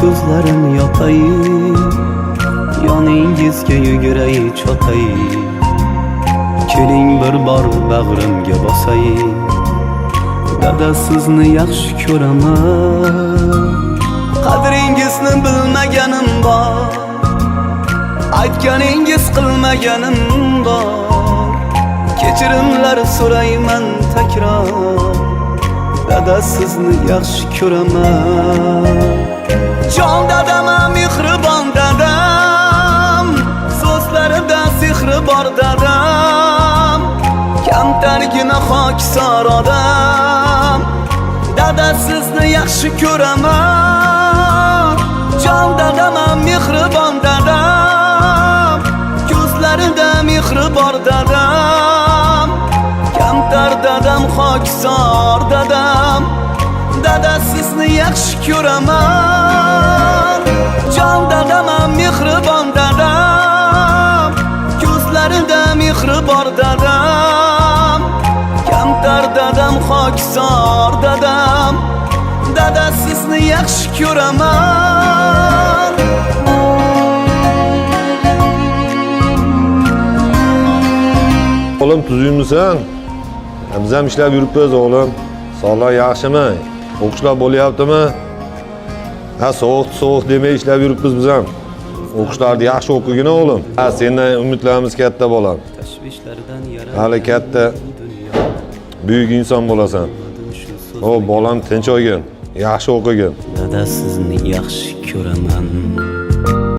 ko'zlarim yopay, yoningizga yuguray chopay. Keling bir bor bag'rimga bosay, dada sizni yaxshi ko'raman. Qadringizni bilmaganim bor, aytganingiz qilmaganim bor. Kechirimlar so'rayman takror, dada sizni yaxshi ko'raman. Jon dadam, mehribon dadam, so'zlarida sehri bor dadam. Kamtargina xokisor odam, dada sizni yaxshi ko'raman. Jon dadam, mehribon dadam, ko'zlarida mehri bor dadam. Kamtar dadam, xokisor dadam, dada sizni yaxshi ko'raman. Jon dadam, mehribon dadam, ko'zlarida mehri bor dadam. Kamtar dadam, xokisor dadam, dada sizni yaxshi ko'raman. Oğlum tuzuymusan? Biz ham ishlab yuribmiz oğlum. Sog'liq yaxshimi? O'qishlar bo'lyaptimi? Ha, sovuq demay ishlab yuribmiz biz ham. O'qishlarni yaxshi o'qigin o'g'lim. Ha, sendan umidlarimiz katta bolam. Hali katta buyuk inson bo'lasan. O bolam tinch o'ygin, yaxshi o'qigin. Dada sizni yaxshi ko'raman.